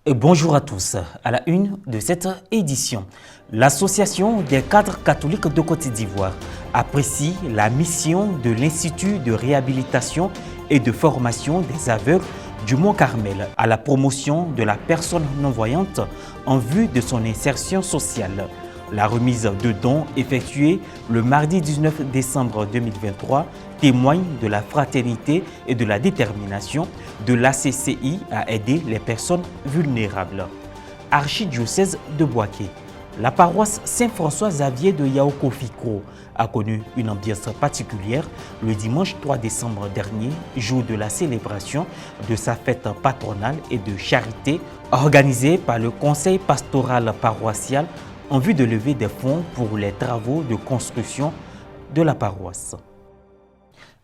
Et bonjour à tous. À la une de cette édition, l'Association des cadres catholiques de Côte d'Ivoire apprécie la mission de l'Institut de réhabilitation et de formation des aveugles du Mont-Carmel à la promotion de la personne non-voyante en vue de son insertion sociale. La remise de dons effectuée le mardi 19 décembre 2023 témoigne de la fraternité et de la détermination de l'ACCI à aider les personnes vulnérables. Archidiocèse de Bouaké. La paroisse Saint-François-Xavier de Yaoukoufikro a connu une ambiance particulière le dimanche 3 décembre dernier, jour de la célébration de sa fête patronale et de charité organisée par le conseil pastoral paroissial en vue de lever des fonds pour les travaux de construction de la paroisse.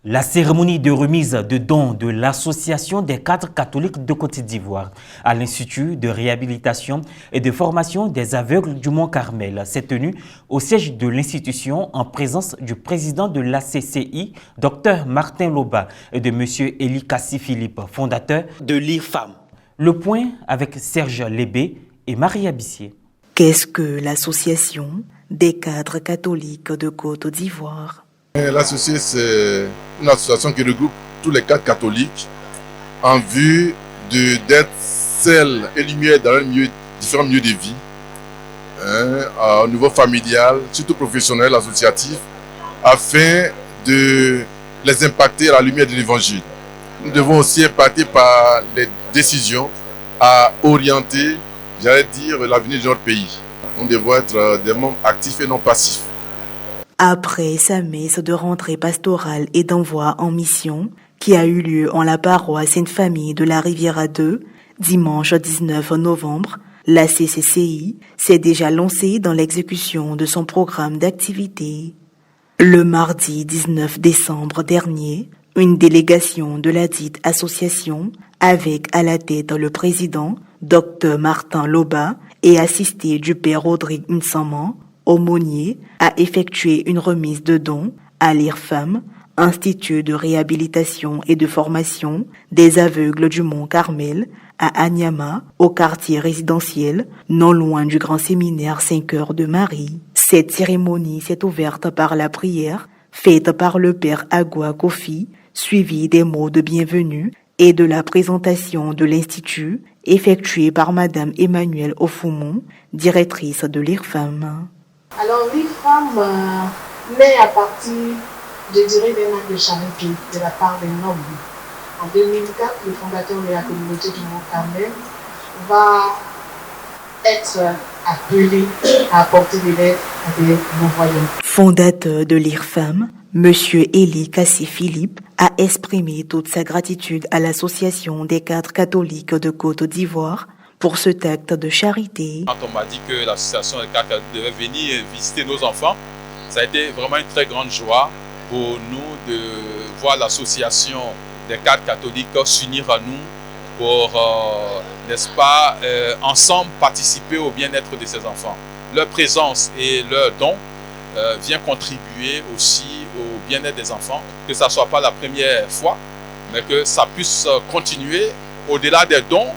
La cérémonie de remise de dons de l'Association des cadres catholiques de Côte d'Ivoire à l'Institut de réhabilitation et de formation des aveugles du Mont-Carmel s'est tenue au siège de l'institution en présence du président de l'ACCI, Dr Martin Loba, et de M. Eli Kassi-Philippe, fondateur de l'IRFAM. Le point avec Serge Lébé et Maria Bissier. Qu'est-ce que l'Association des cadres catholiques de Côte d'Ivoire? L'association, c'est une association qui regroupe tous les cadres catholiques en vue d'être celle et lumière dans différents milieux de vie, au niveau familial, surtout professionnel, associatif, afin de les impacter à la lumière de l'Évangile. Nous devons aussi impacter par les décisions à orienter, j'allais dire, l'avenir de notre pays. Nous devons être des membres actifs et non passifs. Après sa messe de rentrée pastorale et d'envoi en mission, qui a eu lieu en la paroisse Sainte-Famille de la Riviera 2, dimanche 19 novembre, la CCCI s'est déjà lancée dans l'exécution de son programme d'activité. Le mardi 19 décembre dernier, une délégation de la dite association, avec à la tête le président, Dr Martin Loba, et assisté du père Rodrigue Nsaman, aumônier, a effectué une remise de dons à l'IRFAM, Institut de réhabilitation et de formation des aveugles du Mont-Carmel, à Anyama, au quartier résidentiel, non loin du grand séminaire 5 heures de Marie. Cette cérémonie s'est ouverte par la prière, faite par le père Agua Kofi, suivie des mots de bienvenue et de la présentation de l'Institut, effectuée par Madame Emmanuelle Ofoumon, directrice de l'IRFAM. Alors l'IRFAM naît à partir, je dirais, d'un acte de charité de la part des nobles. En 2004, le fondateur de la communauté du Mont-Carmel va être appelé à apporter de l'aide à des non-voyants. Fondateur de l'IRFAM, M. Eli Kassi-Philippe a exprimé toute sa gratitude à l'Association des cadres catholiques de Côte d'Ivoire pour cet acte de charité. Quand on m'a dit que l'association des cadres catholiques devait venir visiter nos enfants, ça a été vraiment une très grande joie pour nous de voir l'association des cadres catholiques s'unir à nous pour, n'est-ce pas, ensemble participer au bien-être de ces enfants. Leur présence et leur don vient contribuer aussi au bien-être des enfants, que ça ne soit pas la première fois, mais que ça puisse continuer au-delà des dons.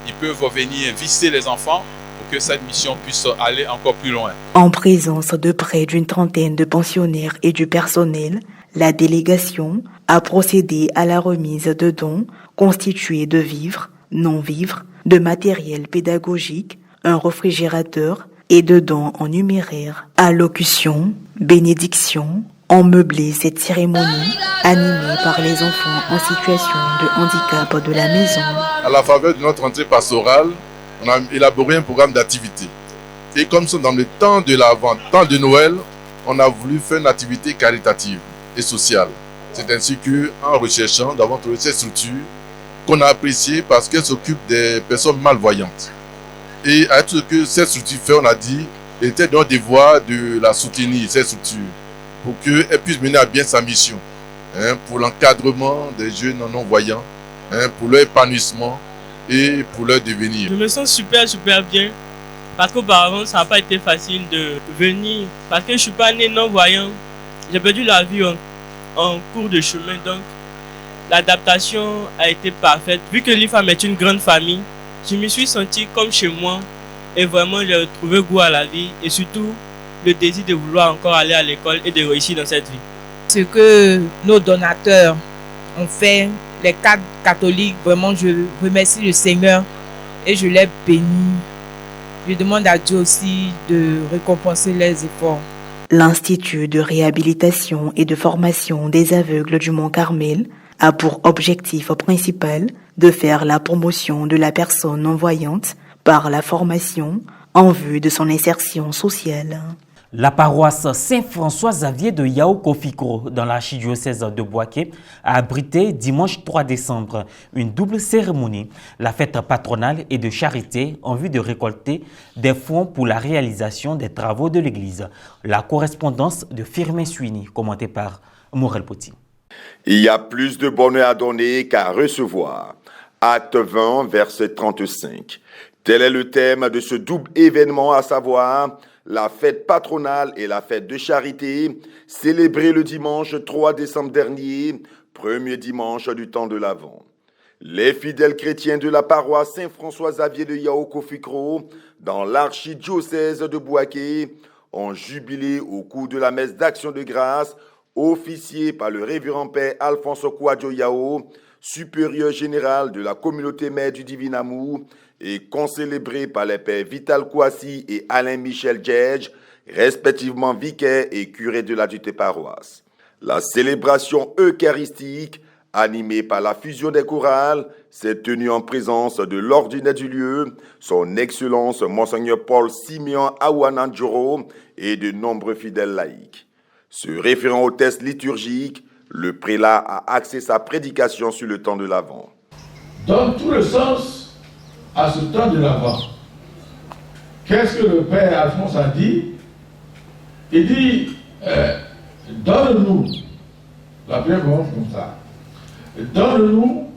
Ils peuvent venir visiter les enfants pour que cette mission puisse aller encore plus loin. En présence de près d'une trentaine de pensionnaires et du personnel, la délégation a procédé à la remise de dons constitués de vivres, non-vivres, de matériel pédagogique, un réfrigérateur et de dons en numéraire. Allocution, bénédiction, ont meublé cette cérémonie animée par les enfants en situation de handicap de la maison. À la faveur de notre rentrée pastorale, on a élaboré un programme d'activité. Et comme ça, dans le temps de l'Avent, temps de Noël, on a voulu faire une activité caritative et sociale. C'est ainsi qu'en recherchant, nous avons trouvé cette structure qu'on a appréciée parce qu'elle s'occupe des personnes malvoyantes. Et à tout ce que cette structure fait, on a dit, il était dans le devoir de la soutenir, cette structure, pour qu'elle puisse mener à bien sa mission, pour l'encadrement des jeunes non-voyants, pour leur épanouissement et pour leur devenir. Je me sens super bien parce qu'auparavant ça n'a pas été facile de venir parce que je ne suis pas né non-voyant. J'ai perdu la vue en cours de chemin, donc l'adaptation a été parfaite. Vu que l'IRFAM est une grande famille, je me suis senti comme chez moi et vraiment j'ai retrouvé goût à la vie et surtout le désir de vouloir encore aller à l'école et de réussir dans cette vie. Ce que nos donateurs ont fait, les cadres catholiques, vraiment je remercie le Seigneur et je les bénis. Je demande à Dieu aussi de récompenser leurs efforts. L'Institut de réhabilitation et de formation des aveugles du Mont-Carmel a pour objectif principal de faire la promotion de la personne non-voyante par la formation en vue de son insertion sociale. La paroisse Saint-François-Xavier de Yao-Kofikro, dans l'archidiocèse de Bouaké, a abrité dimanche 3 décembre une double cérémonie, la fête patronale et de charité en vue de récolter des fonds pour la réalisation des travaux de l'église. La correspondance de Firmin Suini, commentée par Morel Poti. Il y a plus de bonheur à donner qu'à recevoir. Acte 20, verset 35. Tel est le thème de ce double événement, à savoir la fête patronale et la fête de charité, célébrée le dimanche 3 décembre dernier, premier dimanche du temps de l'Avent. Les fidèles chrétiens de la paroisse Saint-François-Xavier de Yao-Kofikro, dans l'archidiocèse de Bouaké, ont jubilé au cours de la messe d'action de grâce, officiée par le révérend père Alphonse Kouadjo Yao, supérieur général de la communauté mère du Divin Amour, et concélébré par les pères Vital Kouassi et Alain-Michel Djedj, respectivement vicaires et curés de la dite paroisse. La célébration eucharistique, animée par la fusion des chorales, s'est tenue en présence de l'ordinaire du lieu, son Excellence Monseigneur Paul Simeon Awanandjoro et de nombreux fidèles laïcs. Se référant au texte liturgique, le prélat a axé sa prédication sur le temps de l'Avent. Donne tout le sens à ce temps de l'Avent. Qu'est-ce que le Père Alphonse a dit? Il dit, donne-nous, la prière commence comme ça, donne-nous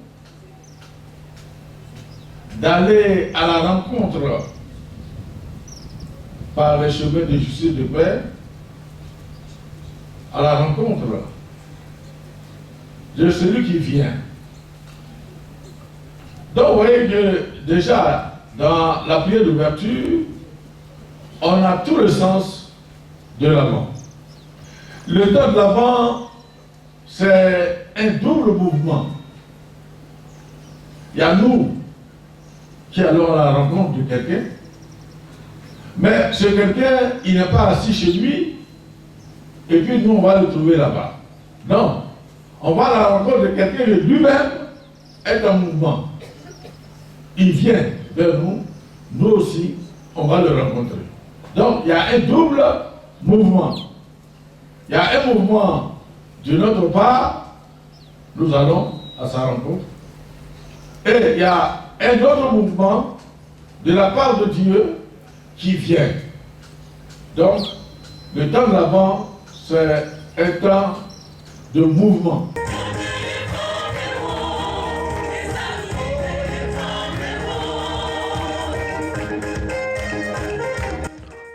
d'aller à la rencontre par les chemins de justice de paix, à la rencontre de celui qui vient. Donc vous voyez que déjà dans la prière d'ouverture, on a tout le sens de l'Avent. Le temps de l'Avent, c'est un double mouvement. Il y a nous qui allons à la rencontre de quelqu'un, mais ce quelqu'un, il n'est pas assis chez lui, et puis nous on va le trouver là-bas. Non, on va à la rencontre de quelqu'un qui lui-même est en mouvement. Il vient vers nous, nous aussi, on va le rencontrer. Donc, il y a un double mouvement. Il y a un mouvement de notre part, nous allons à sa rencontre. Et il y a un autre mouvement de la part de Dieu qui vient. Donc, le temps de l'Avent, c'est un temps de mouvement.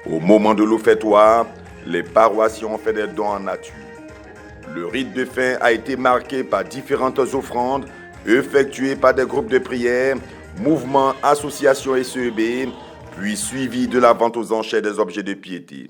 Au moment de l'offertoire, les paroissiens ont fait des dons en nature. Le rite de fin a été marqué par différentes offrandes effectuées par des groupes de prière, mouvements, associations et CEB, puis suivi de la vente aux enchères des objets de piété.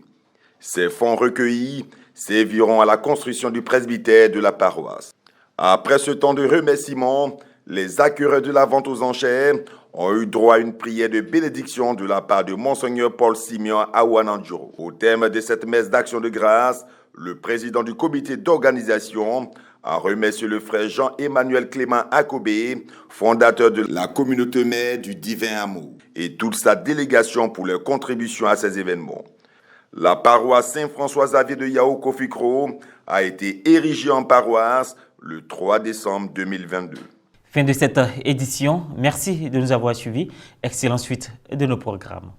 Ces fonds recueillis serviront à la construction du presbytère de la paroisse. Après ce temps de remerciement, les acquéreurs de la vente aux enchères ont eu droit à une prière de bénédiction de la part de Monseigneur Paul Simeon Awanandjoro. Au terme de cette messe d'action de grâce, le président du comité d'organisation a remercié le frère Jean-Emmanuel Clément Akobé, fondateur de la communauté mère du Divin Amour, et toute sa délégation pour leur contribution à ces événements. La paroisse Saint-François-Xavier de Yao-Kofikro a été érigée en paroisse le 3 décembre 2022. Fin de cette édition. Merci de nous avoir suivis. Excellente suite de nos programmes.